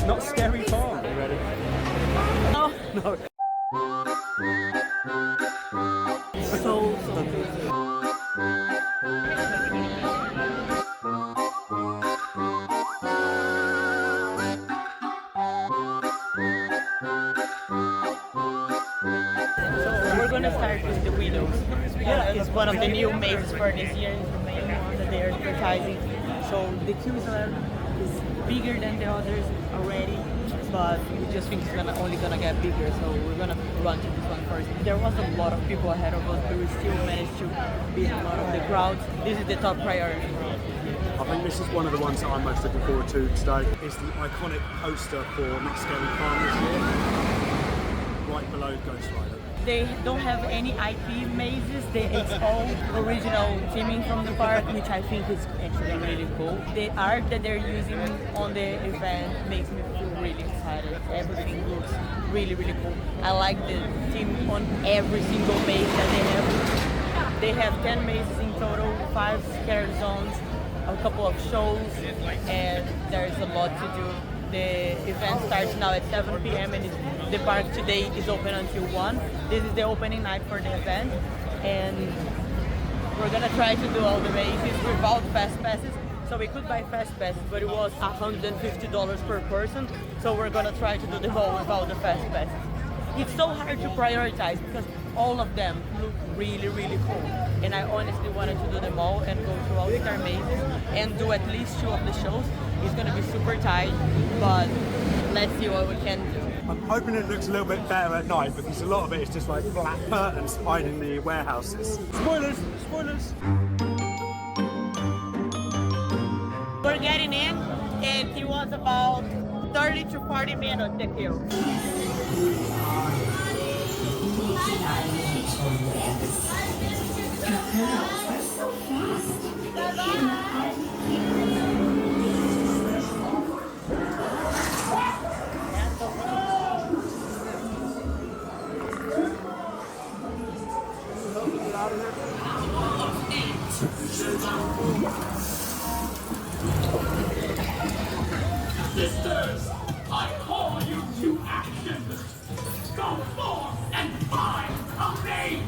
not Scary Farm. Are you ready? No. No. So good. We're gonna start with the Widows. It's one of the new mazes for this year. It's the main one that they are advertising. So the queues is bigger than the others already, but we just think it's only gonna get bigger. So we're gonna run to this one first. There was a lot of people ahead of us, but we still managed to beat a lot of the crowds. This is the top priority. I think this is one of the ones that I'm most looking forward to today. It's the iconic poster for Next Scary Farm this year, right below Ghost Rider. They don't have any IP mazes. It's all original theming from the park, which I think is actually really cool. The art that they're using on the event makes me feel really excited. Everything looks really, really cool. I like the theme on every single maze that they have. They have 10 mazes in total, 5 scare zones, a couple of shows, and there's a lot to do. The event starts now at 7 p.m. and the park today is open until 1. This is the opening night for the event, and we're gonna try to do all the mazes without fast passes. So we could buy fast passes, but it was $150 per person. So we're gonna try to do them all without the fast passes. It's so hard to prioritize because all of them look really, really cool. And I honestly wanted to do them all and go through all the car mazes and do at least 2 of the shows. It's gonna be super tight, but let's see what we can do. I'm hoping it looks a little bit better at night because a lot of it is just like black curtains hiding the warehouses. Spoilers! Spoilers! We're getting in, and it was about 30 to 40 minutes the queue. Sisters, I call you to action. Go forth and find a mate.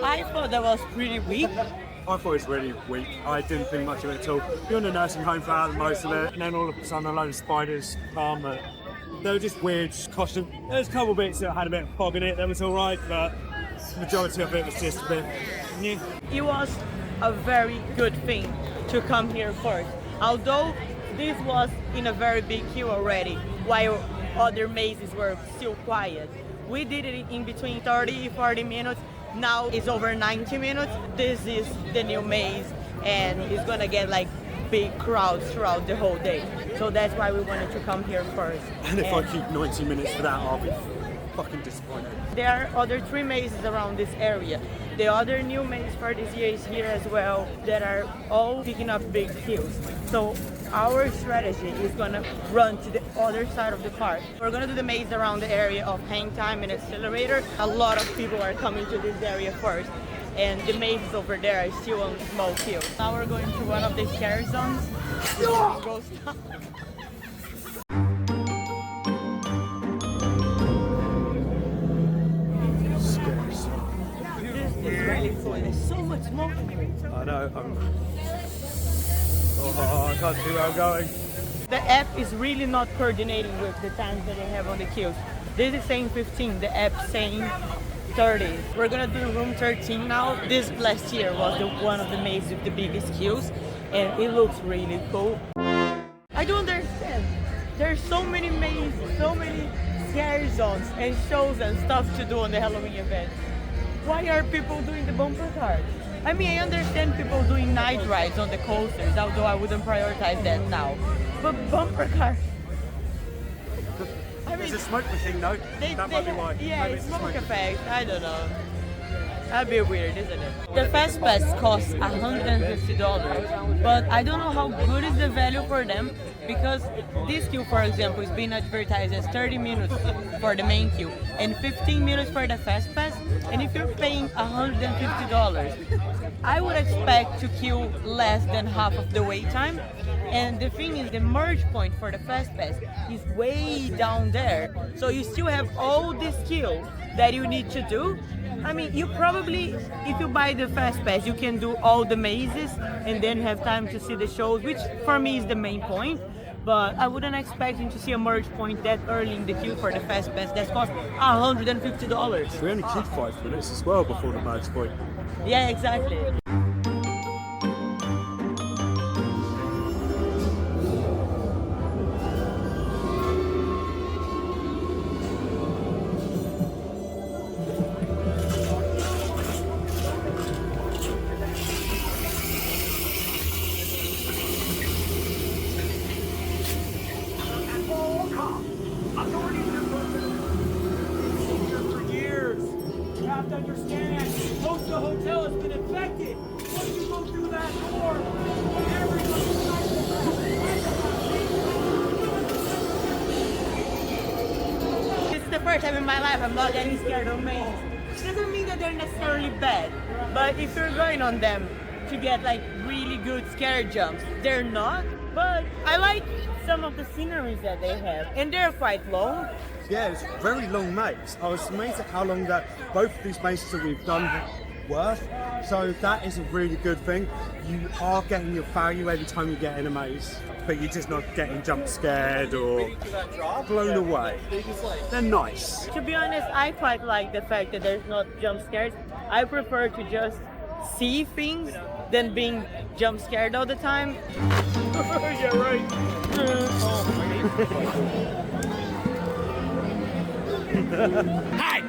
I thought that was pretty weak. I thought it was really weak. I didn't think much of it at all. You're in a nursing home for most of it, and then all of a sudden a load of spiders come. They were just weird costume. There's a couple bits that had a bit of fog in it. That was all right, but the majority of it was just a bit. Yeah. It was a very good thing to come here first. Although this was in a very big queue already, while other mazes were still quiet. We did it in between 30 and 40 minutes. Now it's over 90 minutes. This is the new maze, and it's gonna get like big crowds throughout the whole day. So that's why we wanted to come here first. And if I keep 90 minutes for that, I'll be fucking disappointed. There are other 3 mazes around this area. The other new maze for this year is here as well, that are all picking up big queues. So our strategy is gonna run to the other side of the park. We're gonna do the maze around the area of Hang Time and Accelerator. A lot of people are coming to this area first, and the mazes over there are still on small queues. Now we're going to one of the scare zones. Ghost Town. Really cool. There's so much smoke here. I know. I can't see where I'm going. The app is really not coordinating with the times that they have on the queues. This is saying 15, the app saying 30. We're gonna do room 13 now. This last year was one of the mazes with the biggest queues, and it looks really cool. I don't understand. There's so many mazes, so many scare zones and shows and stuff to do on the Halloween event. Why are people doing the bumper cars? I mean, I understand people doing night rides on the coasters, although I wouldn't prioritize that now. But bumper cars. I mean, There's a smoke machine though. That might be why. Yeah, Maybe it's a smoke effect. I don't know. That'd be weird, isn't it? The Fast Pass costs $150, but I don't know how good is the value for them, because this queue, for example, is being advertised as 30 minutes for the main queue and 15 minutes for the Fast Pass. And if you're paying $150, I would expect to kill less than half of the wait time. And the thing is, the merge point for the fast pass is way down there. So you still have all the skill that you need to do. I mean, you probably, if you buy the fast pass, you can do all the mazes and then have time to see the shows, which for me is the main point. But I wouldn't expect him to see a merge point that early in the queue for the fast pass. That costs $150. We only queued 5 minutes as well before the merge point. Yeah, exactly. First time in my life I'm not getting scared of mazes. It doesn't mean that they're necessarily bad, but if you're going on them to get like really good scare jumps, they're not. But I like some of the sceneries that they have, and they're quite long. Yeah, it's a very long maze. I was amazed at how long that both of these mazes that we've done worth. So that is a really good thing. You are getting your value every time you get in a maze, but you're just not getting jump scared or blown away. They're nice. To be honest, I quite like the fact that there's not jump scares. I prefer to just see things than being jump scared all the time. Yeah, right. Hi!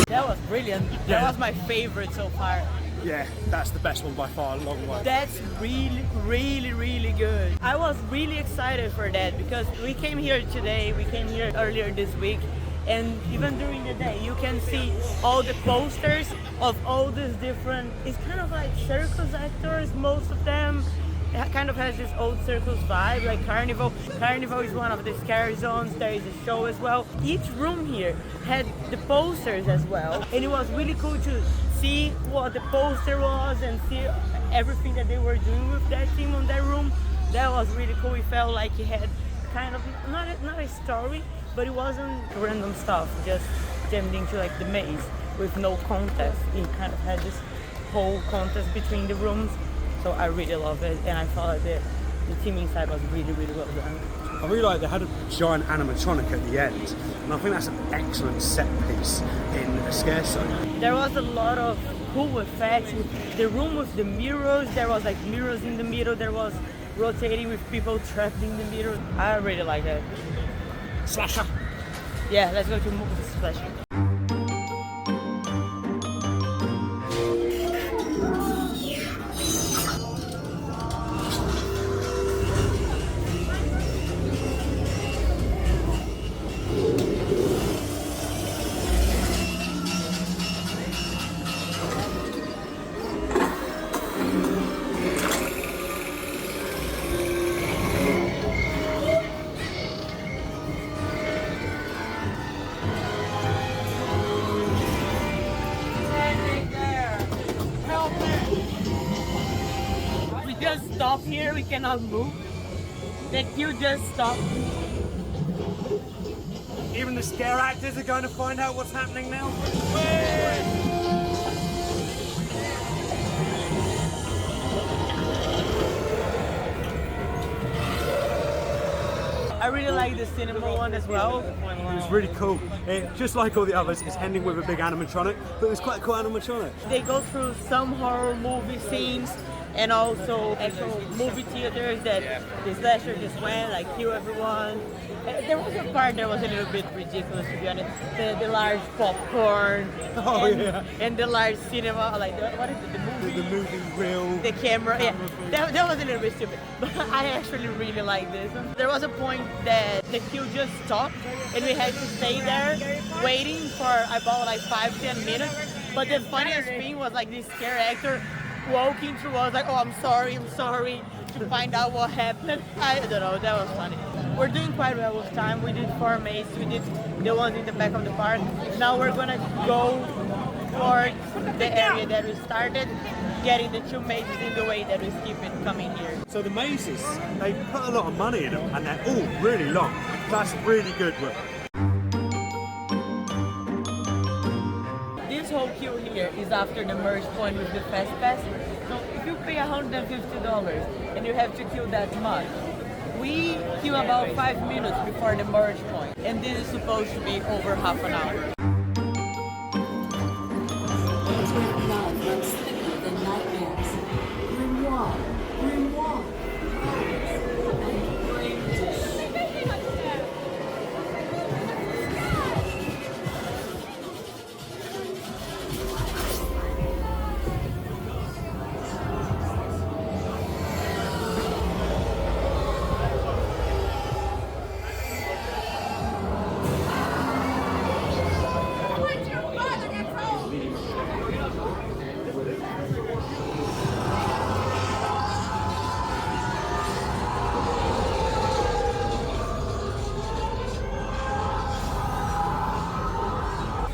That was brilliant. That was my favorite so far. Yeah, that's the best one by far, a long way. That's really good. I was really excited for that because we came here today, we came here earlier this week, and even during the day you can see all the posters of all these different, it's kind of like circus actors, most of them. It kind of has this old circus vibe, like CarnEVIL. CarnEVIL is one of the scary zones. There is a show as well. Each room here had the posters as well, and it was really cool to see what the poster was and see everything that they were doing with that team on that room. That was really cool. It felt like it had kind of not a story, but it wasn't random stuff just jammed into like the maze with no contest. It kind of had this whole contest between the rooms. So I really love it, and I thought that the team inside was really well done. I really like they had a giant animatronic at the end, and I think that's an excellent set piece in a scare zone. There was a lot of cool effects with the room with the mirrors. There was like mirrors in the middle. There was rotating with people trapped in the middle. I really like that. Slasher! Yeah, let's go to the slasher. Stop here, we cannot move. The queue just stopped. Even the scare actors are going to find out what's happening now. I really like the cinema one as well. It was really cool. Just like all the others, it's ending with a big animatronic, but it was quite a cool animatronic. They go through some horror movie scenes and also actual movie theaters that the slasher just went, like kill everyone. There was a part that was a little bit ridiculous, to be honest. The large popcorn and the large cinema, like what is it, the movie? The movie reel. The camera, yeah. That was a little bit stupid, but I actually really like this. There was a point that the queue just stopped and we had to stay there waiting for about like 5-10 minutes. But the funniest thing was like this character walking through us like, oh, I'm sorry, to find out what happened. I don't know, that was funny. We're doing quite well with time. We did 4 mazes, we did the ones in the back of the park. Now we're gonna go towards the area that we started, getting the 2 mazes in the way that we keep it coming here. So the mazes, they put a lot of money in them and they're all really long. That's really good work. This whole queue here is after the merge point with the Fast Pass. So if you pay $150 and you have to queue that much, we queue about 5 minutes before the merge point, and this is supposed to be over half an hour. Blood runs thicker than nightmares. Grimoire, Grimoire, and brain dish.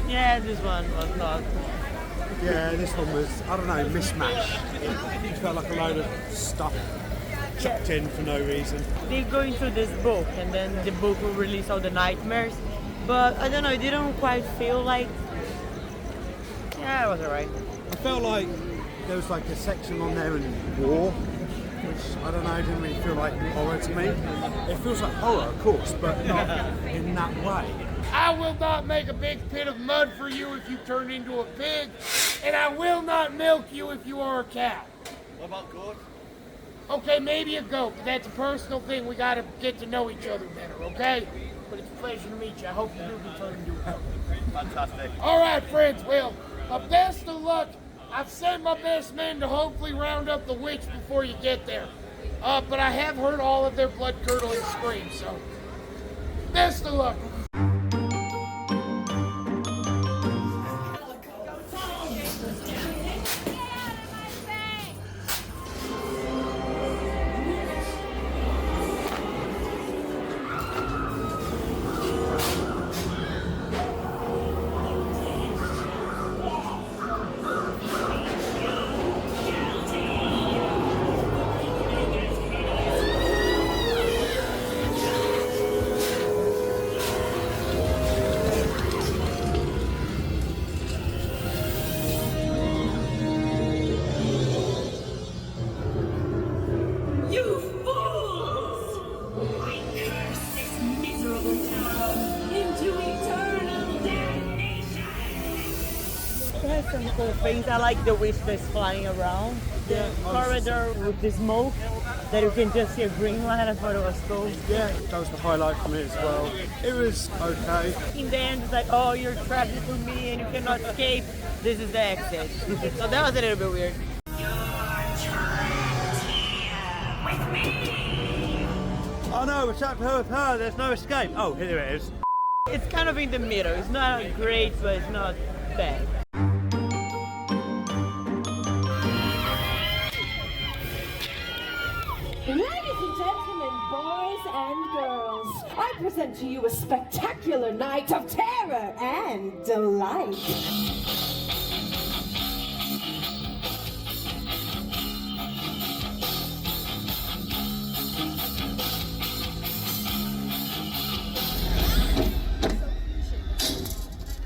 Yeah, this one was not. Yeah, this one was, I don't know, mismatched. It felt like a load of stuff chucked in for no reason. They're going through this book, and then the book will release all the nightmares. But I don't know, it didn't quite feel like. Yeah, it was alright. I felt like there was like a section on there in war, which I don't know, didn't really feel like horror to me. It feels like horror, of course, but not in that way. I will not make a big pit of mud for you if you turn into a pig, and I will not milk you if you are a cow. What about goat? Okay, maybe a goat, but that's a personal thing. We gotta get to know each other better, okay? But it's a pleasure to meet you. I hope you do get turned into a goat. Fantastic. All right, friends. Well, best of luck. I've sent my best men to hopefully round up the witch before you get there. But I have heard all of their blood-curdling screams, so best of luck. Some cool things. I like the witch that's flying around the corridor with the smoke that you can just see a green light. I thought it was cool. Yeah, that was the highlight for me as well. It was okay. In the end, it's like, oh, you're trapped with me and you cannot escape. This is the exit. So that was a little bit weird. Oh no, we're trapped with her, there's no escape. Oh, here it is. It's kind of in the middle. It's not great, but it's not bad. Ladies and gentlemen, boys and girls, I present to you a spectacular night of terror and delight.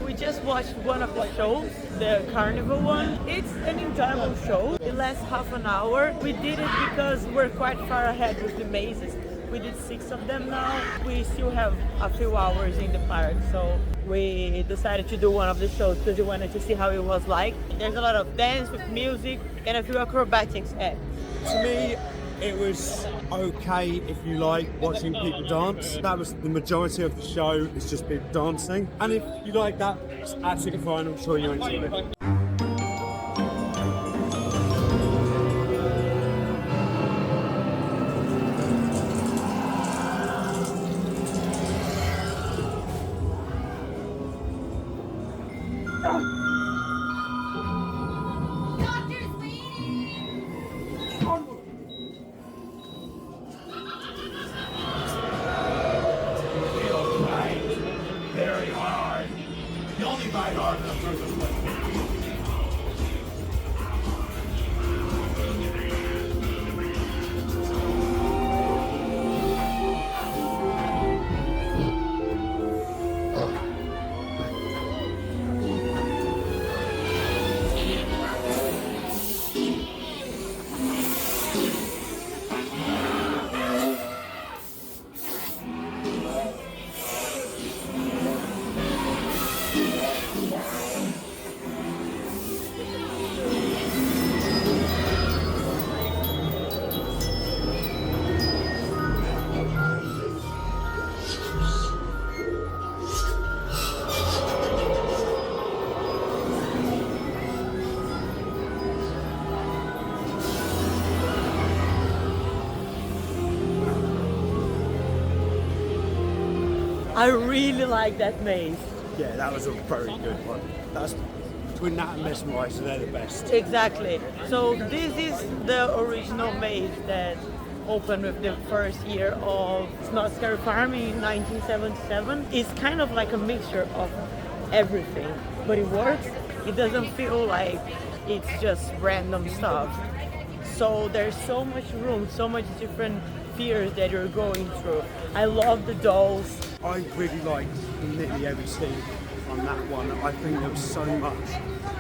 We just watched one of the shows, the CarnEVIL one. It's an enjoyable show. It lasts half an hour. We did it because we're quite far ahead with the mazes. We did 6 of them now. We still have a few hours in the park, so we decided to do one of the shows because we wanted to see how it was like. There's a lot of dance with music and a few acrobatics acts. To me, it was okay if you like watching people dance. That was the majority of the show, it's just people dancing. And if you like that, it's absolutely fine. I'm sure you enjoy it. Very hard. You only bite hard enough through the foot. I really like that maze. Yeah, that was a very good one. That's between that and Mesmer, so they're the best. Exactly. So this is the original maze that opened with the first year of Knott Scary Farm in 1977. It's kind of like a mixture of everything, but it works. It doesn't feel like it's just random stuff. So there's so much room, so much different fears that you're going through. I love the dolls. I really liked nearly every scene on that one. I think there was so much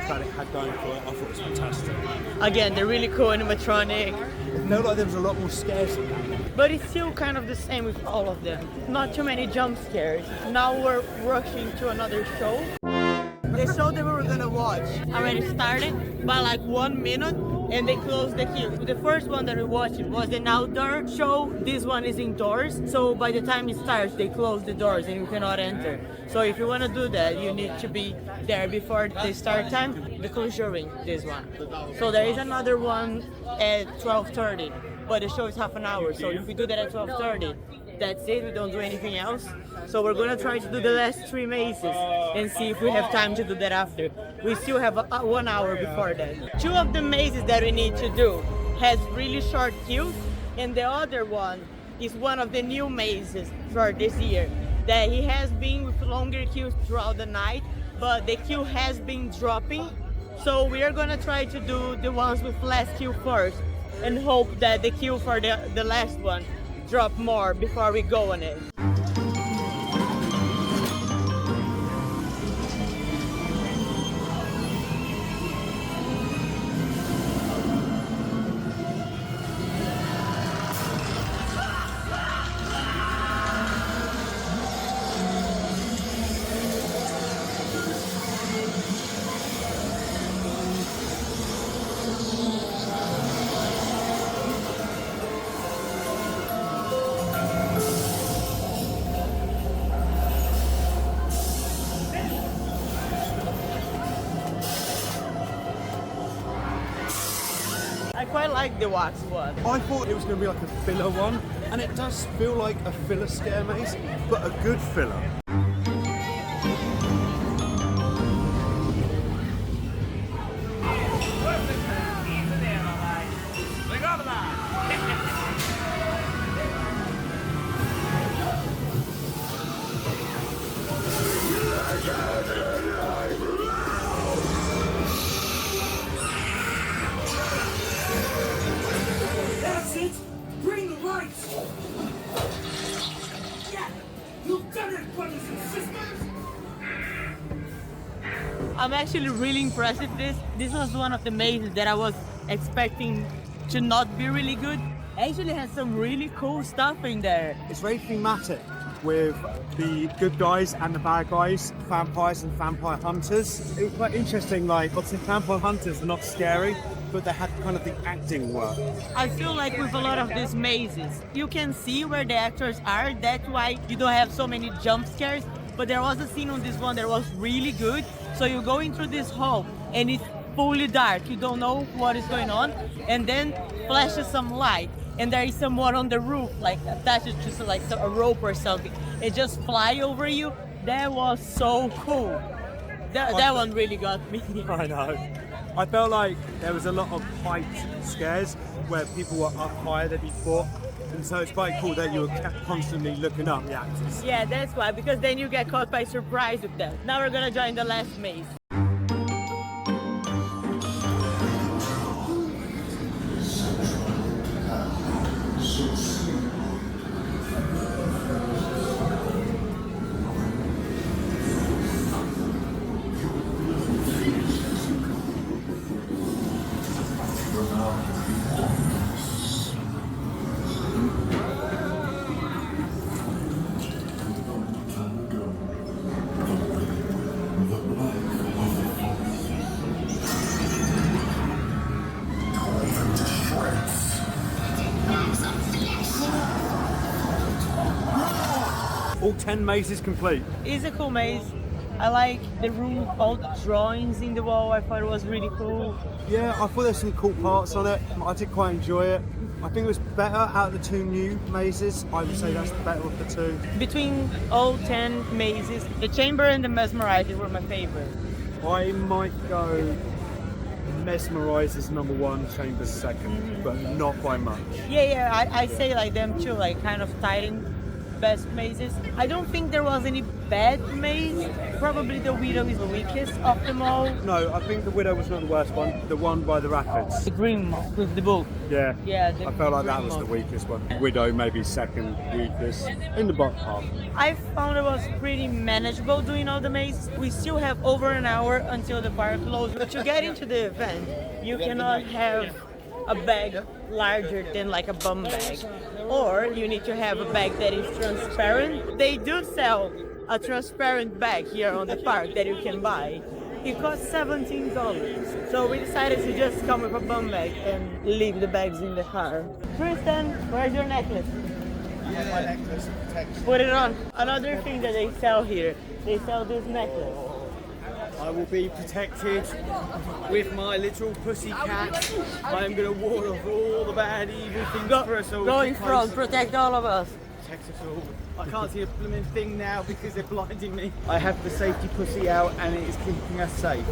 that it had going for it. I thought it was fantastic. Again, they're really cool animatronic, It felt like there was a lot more scares in that one. but it's still kind of the same with all of them. Not too many jump scares. Now we're rushing to another show. The show that we were gonna watch already started by like 1 minute and they closed the queue. The first one that we watched was an outdoor show. This one is indoors. So by the time it starts, they close the doors and you cannot enter. So if you want to do that, you need to be there before the start time. The Conjuring, this one. So there is another one at 12:30, but the show is half an hour. So if we do that at 12:30, that's it. We don't do anything else. So we're gonna try to do the last 3 mazes and see if we have time to do that after. We still have 1 hour before that. 2 of the mazes that we need to do has really short queues, and the other one is one of the new mazes for this year. That he has been with longer queues throughout the night, but the queue has been dropping. So we are gonna try to do the ones with less queue first and hope that the queue for the last one drop more before we go on it. I quite like the wax one. I thought it was going to be like a filler one, and it does feel like a filler scare maze, but a good filler. That's it! Bring the lights! Yeah! You've done it, brothers and sisters! I'm actually really impressed with this. This was one of the mazes that I was expecting to not be really good, actually has some really cool stuff in there. It's very thematic with the good guys and the bad guys, vampires and vampire hunters. It was quite interesting, like obviously vampire hunters are not scary, but they had kind of the acting work. I feel like with a lot of these mazes, you can see where the actors are, that's why you don't have so many jump scares, but there was a scene on this one that was really good. So you go into this hall and it's fully dark, you don't know what is going on, and then flashes some light, and there is someone on the roof, like attached to like a rope or something. It just fly over you. That was so cool. That one really got me. I know. I felt like there was a lot of height scares where people were up higher than before, and so it's quite cool that you were kept constantly looking up the actors. Yeah, that's why, because then you get caught by surprise with that. Now we're gonna join the last maze. All 10 mazes complete. It's a cool maze. I like the room with all the drawings in the wall. I thought it was really cool. Yeah, I thought there's some cool parts on it. I did quite enjoy it. I think it was better out of the two new mazes. I would say that's the better of the two. Between all 10 mazes, the chamber and the mesmerizer were my favorite. I might go Mesmerize is number one, Chamber's second, but not by much. Yeah, I say like them too, like kind of tied in best mazes. I don't think there was any bad maze. Probably the Widow is the weakest of them all. No, I think the Widow was not the worst one. The one by the rapids. The Grimoire with the book. Yeah. Yeah, I felt like that was the weakest one. Widow maybe second weakest in the bottom half. I found it was pretty manageable doing all the mazes. We still have over an hour until the park closes. But to get into the event, you cannot have a bag larger than like a bum bag, or you need to have a bag that is transparent. They do sell a transparent bag here on the park that you can buy. It costs $17, so we decided to just come with a bum bag and leave the bags in the car. Tristan, where's your necklace? Yeah, my necklace protects. Put it on. Another thing that they sell here, they sell this necklace. I will be protected with my little pussy cat. I am going to ward off all the bad evil things for us all. Go in front, protect all of us. Protect us all. I can't see a blooming thing now because they're blinding me. I have the safety pussy out and it is keeping us safe.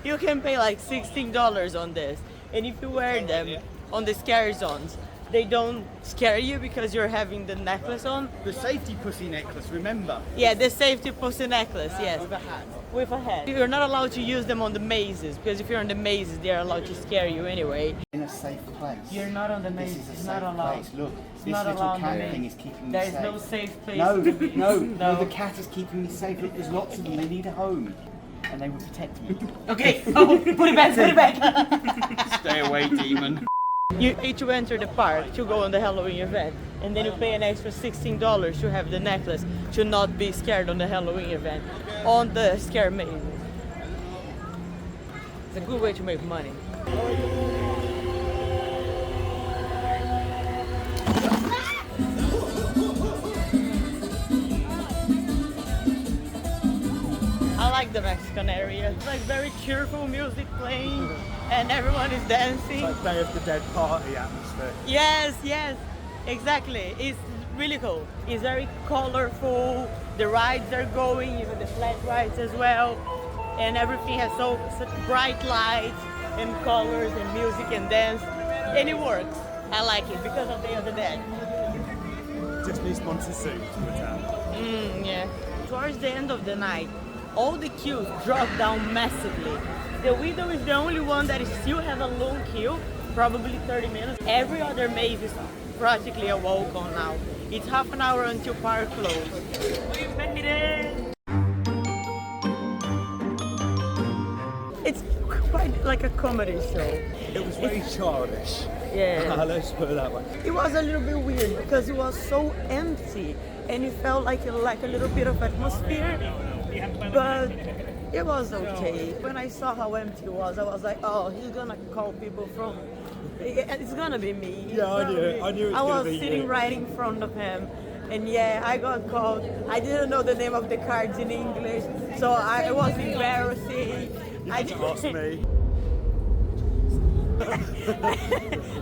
You can pay like $16 on this, and if you wear them on the scare zones, they don't scare you because you're having the necklace on. The safety pussy necklace, remember? Yeah, the safety pussy necklace, yes. With a hat. With a hat. You're not allowed to use them on the mazes, because if you're on the mazes, they're allowed to scare you anyway. In a safe place. You're not on the mazes, This is a it's safe not allowed. place. Look, It's this not little allowed cat on the thing maze. is keeping me There is safe. no safe place. No, no, No. the cat is keeping me safe. Look, there's lots of them. They need a home. And they will protect me. Okay, oh, put it back, put it back. Stay away, demon. You need to enter the park to go on the Halloween event, and then you pay an extra $16 to have the necklace to not be scared on the Halloween event on the scare maze. It's a good way to make money. I like the Mexican area. It's like very cheerful music playing and everyone is dancing. Like Day of the Dead party atmosphere. Yes, yes, exactly. It's really cool. It's very colorful. The rides are going, even the flat rides as well. And everything has such bright lights and colors and music and dance. And it works. I like it because of Day of the Dead. Just needs one to suit to the town. Yeah. Towards the end of the night, all the queues drop down massively. The Widow is the only one that still has a long queue, probably 30 minutes. Every other maze is practically a walk-on now. It's half an hour until park closes. We made it! It's quite quite like a comedy show. It was very childish. Yeah. Let's put it that way. It was a little bit weird because it was so empty and it felt like a little bit of atmosphere, but it was okay. When I saw how empty it was, I was like, oh, he's gonna call people from, it's gonna be me. Yeah, I knew it. I knew it was I gonna was be sitting you. right in front of him. And yeah, I got called. I didn't know the name of the cards in English, so it was embarrassing. You had to ask me.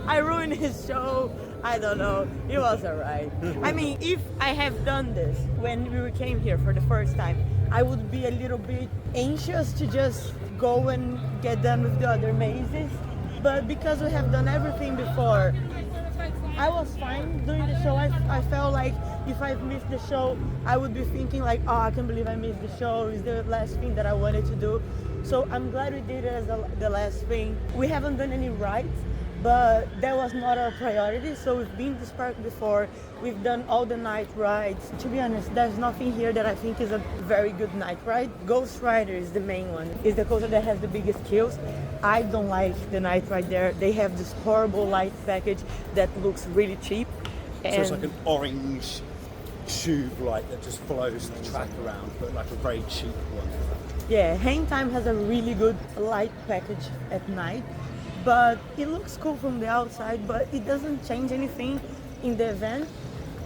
I ruined his show. I don't know. It was alright. I mean, if I have done this when we came here for the first time, I would be a little bit anxious to just go and get done with the other mazes. But because we have done everything before, I was fine doing the show. I felt like if I missed the show, I would be thinking like, oh, I can't believe I missed the show. It's the last thing that I wanted to do. So I'm glad we did it as the last thing. We haven't done any rides, but that was not our priority. So we've been to this park before. We've done all the night rides. To be honest, there's nothing here that I think is a very good night ride. Ghost Rider is the main one. It's the coaster that has the biggest kills. I don't like the night ride there. They have this horrible light package that looks really cheap. So it's like an orange tube light that just follows the track around, but like a very cheap one. Yeah, Hang Time has a really good light package at night, but it looks cool from the outside, but it doesn't change anything in the event.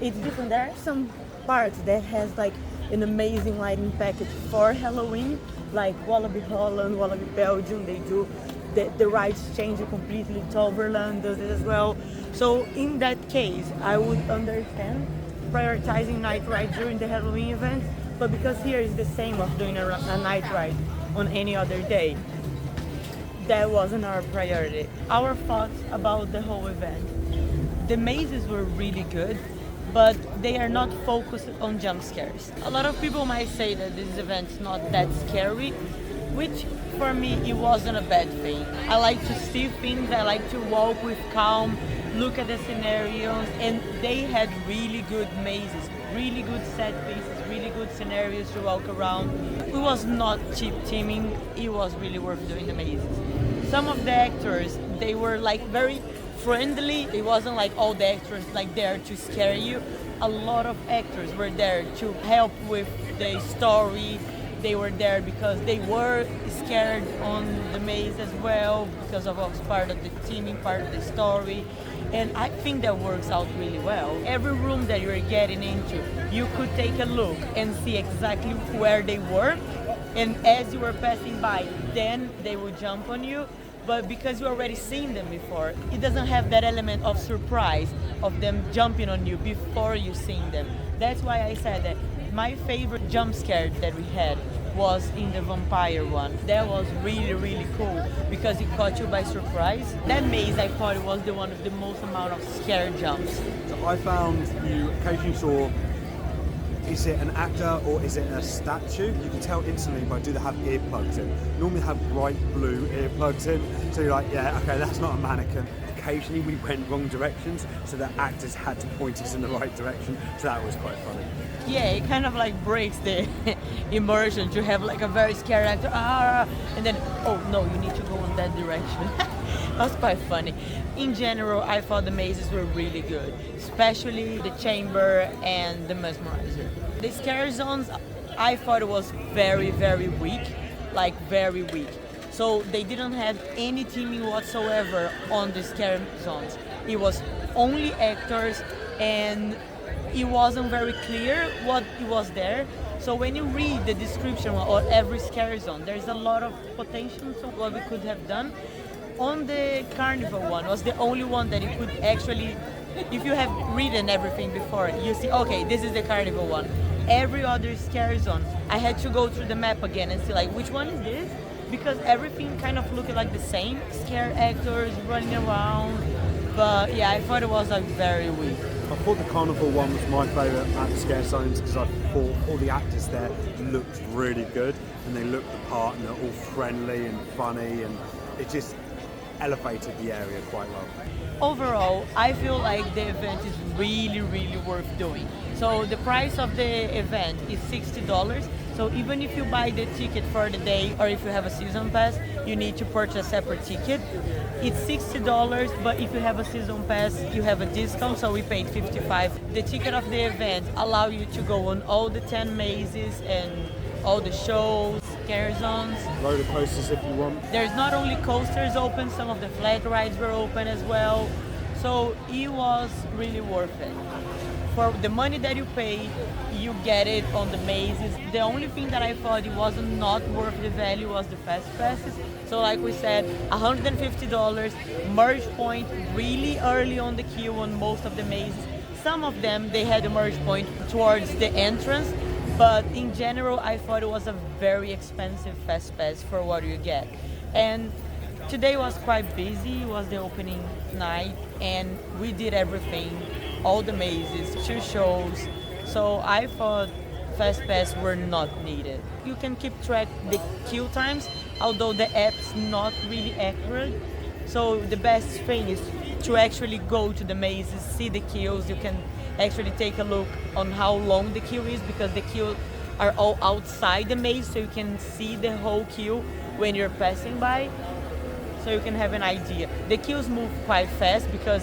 It's different. There are some parts that has like an amazing lighting package for Halloween, like Wallaby Holland, Wallaby Belgium, they do. The rides change completely. Toverland does it as well. So in that case, I would understand prioritizing night rides during the Halloween event, but because here is the same of doing a night ride on any other day, that wasn't our priority. Our thoughts about the whole event. The mazes were really good, but they are not focused on jump scares. A lot of people might say that this event's not that scary, which for me it wasn't a bad thing. I like to see things, I like to walk with calm, look at the scenarios, and they had really good mazes, really good set pieces, really good scenarios to walk around. It was not cheap teaming, it was really worth doing the mazes. Some of the actors, they were like very friendly. It wasn't like all the actors like there to scare you. A lot of actors were there to help with the story. They were there because they were scared on the maze as well, because of what was part of the teaming, part of the story. And I think that works out really well. Every room that you're getting into, you could take a look and see exactly where they were. And as you were passing by, then they would jump on you. But because you already seen them before, it doesn't have that element of surprise of them jumping on you before you seen them. That's why I said that my favorite jump scare that we had was in the vampire one. That was really, really cool because it caught you by surprise. That maze, I thought it was the one with the most amount of scare jumps. So I found you occasionally saw, is it an actor or is it a statue? You can tell instantly by do they have earplugs in. Normally have bright blue earplugs in, so you're like, yeah, okay, that's not a mannequin. Occasionally we went wrong directions, so the actors had to point us in the right direction, so that was quite funny. Yeah, it kind of like breaks the immersion to have like a very scary actor, and then, oh no, you need to go in that direction. That was quite funny. In general, I thought the mazes were really good, especially the chamber and the mesmerizer. The scare zones, I thought it was very, very weak, like very weak. So they didn't have any teaming whatsoever on the scare zones. It was only actors, and it wasn't very clear what it was there. So when you read the description of every scare zone, there's a lot of potential of what we could have done. On the CarnEVIL one, was the only one that you could actually, if you have written everything before, you see, okay, this is the CarnEVIL one. Every other scare zone, I had to go through the map again and see like, which one is this? Because everything kind of looked like the same. Scare actors running around. But yeah, I thought it was like very weak. I thought the CarnEVIL one was my favourite at the scare zones because I thought all the actors there looked really good and they looked the part and they're all friendly and funny, and it just elevated the area quite well. Overall, I feel like the event is really, really worth doing. So the price of the event is $60. So even if you buy the ticket for the day or if you have a season pass, you need to purchase a separate ticket. It's $60, but if you have a season pass, you have a discount, so we paid $55. The ticket of the event allow you to go on all the 10 mazes and all the shows, scare zones. Roller coasters if you want. There's not only coasters open, some of the flat rides were open as well. So it was really worth it. For the money that you pay, you get it on the mazes. The only thing that I thought it wasn't not worth the value was the fast passes. So like we said, $150, merge point really early on the queue on most of the mazes. Some of them, they had a merge point towards the entrance, but in general, I thought it was a very expensive fast pass for what you get. And today was quite busy, it was the opening night, and we did everything, all the mazes, 2 shows. So I thought fast pass were not needed. You can keep track the queue times, although the app's not really accurate. So the best thing is to actually go to the mazes, see the queues. You can actually take a look on how long the queue is, because the queues are all outside the maze, so you can see the whole queue when you're passing by, so you can have an idea. The queues move quite fast because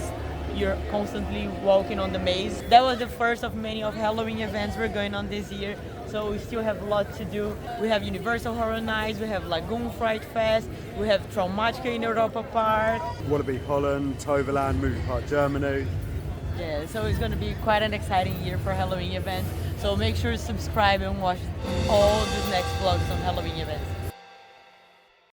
you're constantly walking on the maze. That was the first of many of Halloween events we're going on this year, so we still have a lot to do. We have Universal Horror Nights, we have Lagoon Fright Fest, we have Traumatica in Europa Park. Wallaby Holland, Toverland, Movie Park Germany. Yeah, so it's going to be quite an exciting year for Halloween events. So make sure to subscribe and watch all the next vlogs on Halloween events.